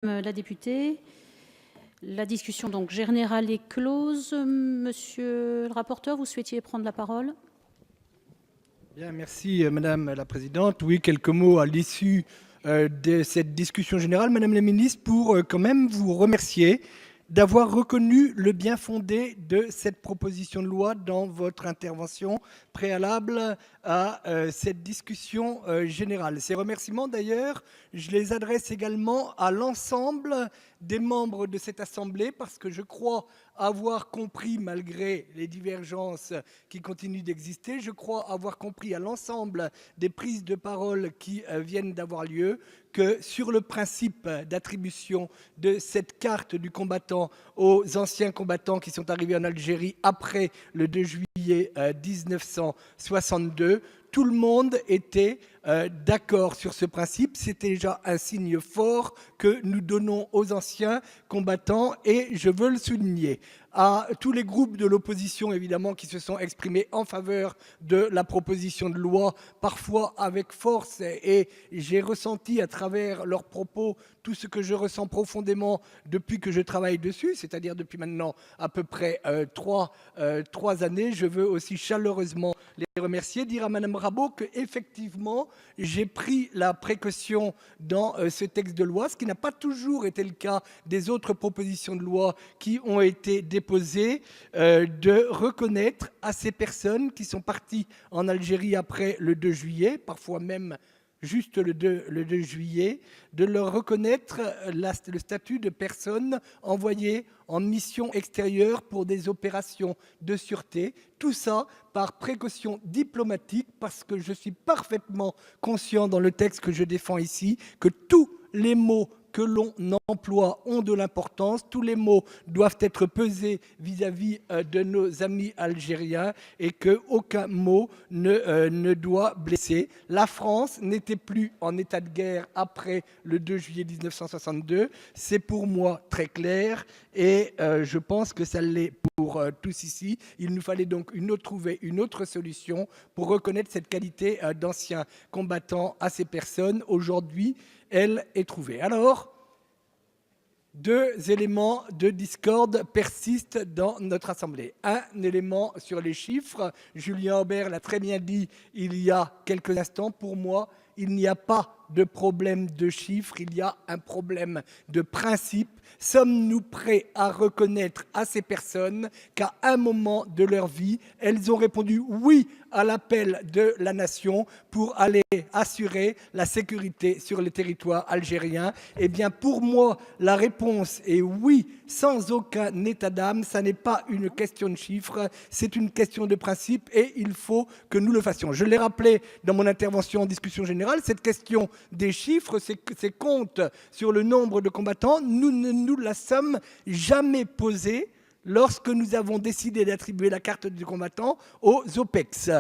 La députée. La discussion donc générale est close. Monsieur le rapporteur, vous souhaitiez prendre la parole? Bien, merci Madame la Présidente. Oui, quelques mots à l'issue de cette discussion générale, Madame la Ministre, pour quand même vous remercier d'avoir reconnu le bien fondé de cette proposition de loi dans votre intervention préalable à cette discussion générale. Ces remerciements, d'ailleurs, je les adresse également à l'ensemble des membres de cette Assemblée parce que je crois avoir compris, malgré les divergences qui continuent d'exister, je crois avoir compris à l'ensemble des prises de parole qui viennent d'avoir lieu que sur le principe d'attribution de cette carte du combattant aux anciens combattants qui sont arrivés en Algérie après le 2 juillet 1962, tout le monde était d'accord sur ce principe. C'est déjà un signe fort que nous donnons aux anciens combattants et je veux le souligner. À tous les groupes de l'opposition, évidemment, qui se sont exprimés en faveur de la proposition de loi, parfois avec force, et j'ai ressenti à travers leurs propos tout ce que je ressens profondément depuis que je travaille dessus, c'est-à-dire depuis maintenant à peu près 3 années. Je veux aussi chaleureusement les remercier, dire à Madame Rabault que effectivement j'ai pris la précaution dans ce texte de loi, ce qui n'a pas toujours été le cas des autres propositions de loi qui ont été déposées, de reconnaître à ces personnes qui sont parties en Algérie après le 2 juillet, parfois même juste le 2 juillet, de leur reconnaître le statut de personnes envoyées en mission extérieure pour des opérations de sûreté. Tout ça par précaution diplomatique, parce que je suis parfaitement conscient dans le texte que je défends ici que tous les mots que l'on emploie ont de l'importance, tous les mots doivent être pesés vis-à-vis de nos amis algériens et qu'aucun mot ne doit blesser. La France n'était plus en état de guerre après le 2 juillet 1962, c'est pour moi très clair et je pense que ça l'est pour tous ici. Il nous fallait donc trouver une autre solution pour reconnaître cette qualité d'ancien combattant à ces personnes. Aujourd'hui, elle est trouvée. Alors, 2 éléments de discorde persistent dans notre Assemblée. Un élément sur les chiffres. Julien Aubert l'a très bien dit il y a quelques instants. Pour moi, il n'y a pas de problème de chiffres, il y a un problème de principe. Sommes-nous prêts à reconnaître à ces personnes qu'à un moment de leur vie, elles ont répondu oui à l'appel de la nation pour aller assurer la sécurité sur le territoire algérien? Eh bien, pour moi, la réponse est oui, sans aucun état d'âme. Ça n'est pas une question de chiffres, c'est une question de principe et il faut que nous le fassions. Je l'ai rappelé dans mon intervention en discussion générale, cette question des chiffres, ces comptes sur le nombre de combattants, nous ne nous la sommes jamais posés lorsque nous avons décidé d'attribuer la carte du combattant aux OPEX.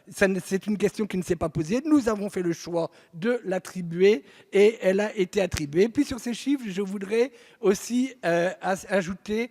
C'est une question qui ne s'est pas posée. Nous avons fait le choix de l'attribuer et elle a été attribuée. Puis sur ces chiffres, je voudrais aussi ajouter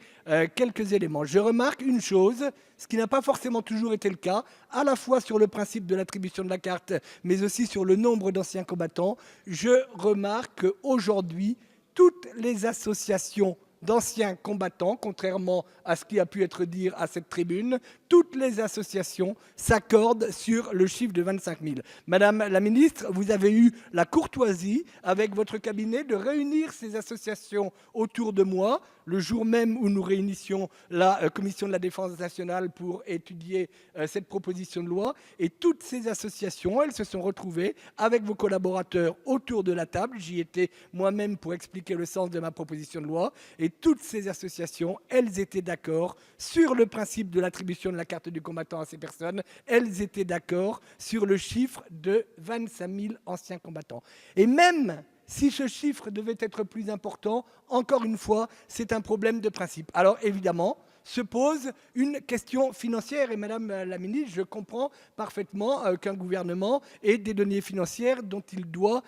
quelques éléments. Je remarque une chose, ce qui n'a pas forcément toujours été le cas, à la fois sur le principe de l'attribution de la carte, mais aussi sur le nombre d'anciens combattants. Je remarque qu'aujourd'hui, toutes les associations d'anciens combattants, contrairement à ce qui a pu être dit à cette tribune, toutes les associations s'accordent sur le chiffre de 25 000. Madame la ministre, vous avez eu la courtoisie, avec votre cabinet, de réunir ces associations autour de moi, le jour même où nous réunissions la Commission de la Défense nationale pour étudier cette proposition de loi. Et toutes ces associations, elles se sont retrouvées avec vos collaborateurs autour de la table. J'y étais moi-même pour expliquer le sens de ma proposition de loi. Et toutes ces associations, elles étaient d'accord sur le principe de l'attribution de la carte du combattant à ces personnes. Elles étaient d'accord sur le chiffre de 25 000 anciens combattants. Et même si ce chiffre devait être plus important, encore une fois, c'est un problème de principe. Alors évidemment, se pose une question financière. Et Madame la ministre, je comprends parfaitement qu'un gouvernement ait des données financières dont il doit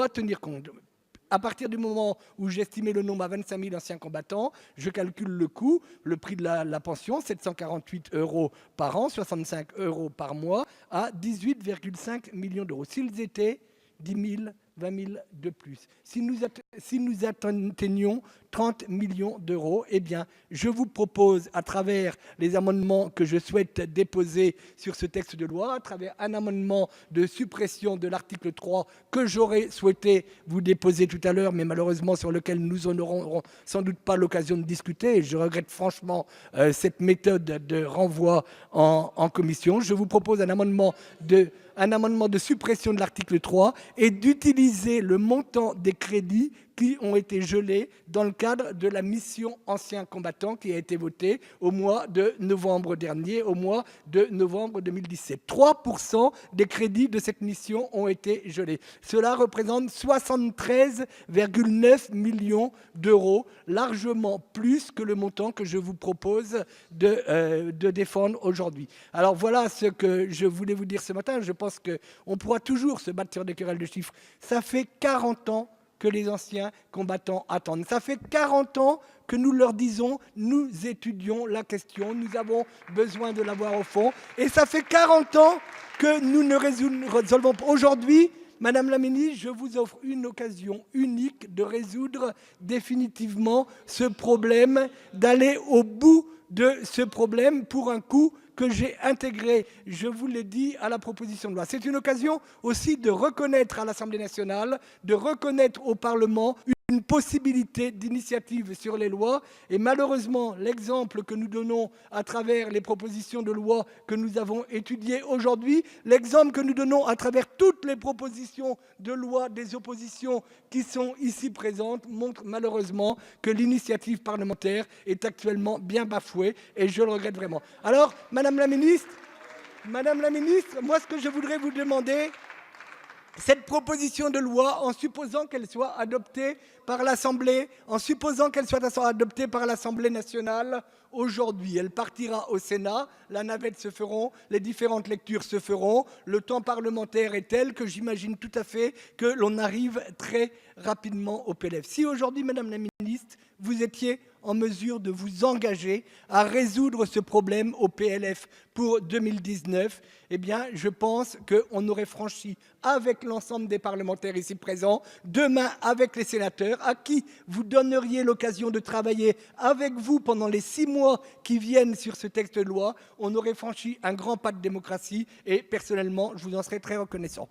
tenir compte. À partir du moment où j'estimais le nombre à 25 000 anciens combattants, je calcule le coût, le prix de la pension, 748 € par an, 65 € par mois, à 18,5 millions d'euros. S'ils étaient 10 000, 20 000 de plus. Si nous atteignions 30 millions d'euros, eh bien, je vous propose, à travers les amendements que je souhaite déposer sur ce texte de loi, à travers un amendement de suppression de l'article 3 que j'aurais souhaité vous déposer tout à l'heure, mais malheureusement sur lequel nous n'aurons sans doute pas l'occasion de discuter, et je regrette franchement cette méthode de renvoi en commission. Je vous propose un amendement de suppression de l'article 3 et d'utiliser le montant des crédits qui ont été gelés dans le cadre de la mission anciens combattants qui a été votée au mois de novembre dernier, au mois de novembre 2017. 3% des crédits de cette mission ont été gelés. Cela représente 73,9 millions d'euros, largement plus que le montant que je vous propose de défendre aujourd'hui. Alors voilà ce que je voulais vous dire ce matin. Je pense qu'on pourra toujours se battre sur des querelles de chiffres. Ça fait 40 ans que les anciens combattants attendent. Ça fait 40 ans que nous leur disons, nous étudions la question, nous avons besoin de la voir au fond. Et ça fait 40 ans que nous ne résolvons pas. Aujourd'hui, Madame la ministre, je vous offre une occasion unique de résoudre définitivement ce problème, d'aller au bout de ce problème pour un coût que j'ai intégré, je vous l'ai dit, à la proposition de loi. C'est une occasion aussi de reconnaître à l'Assemblée nationale, de reconnaître au Parlement une possibilité d'initiative sur les lois. Et malheureusement, l'exemple que nous donnons à travers les propositions de loi que nous avons étudiées aujourd'hui, l'exemple que nous donnons à travers toutes les propositions de loi des oppositions qui sont ici présentes, montre malheureusement que l'initiative parlementaire est actuellement bien bafouée, et je le regrette vraiment. Alors, Madame la ministre, moi ce que je voudrais vous demander, cette proposition de loi, en supposant qu'elle soit adoptée par l'Assemblée, nationale, aujourd'hui, elle partira au Sénat, la navette se fera, les différentes lectures se feront, le temps parlementaire est tel que j'imagine tout à fait que l'on arrive très rapidement au PLF. Si aujourd'hui, Madame la ministre, vous étiez en mesure de vous engager à résoudre ce problème au PLF pour 2019, eh bien, je pense qu'on aurait franchi avec l'ensemble des parlementaires ici présents, demain avec les sénateurs, à qui vous donneriez l'occasion de travailler avec vous pendant les 6 mois qui viennent sur ce texte de loi, on aurait franchi un grand pas de démocratie et personnellement, je vous en serais très reconnaissant.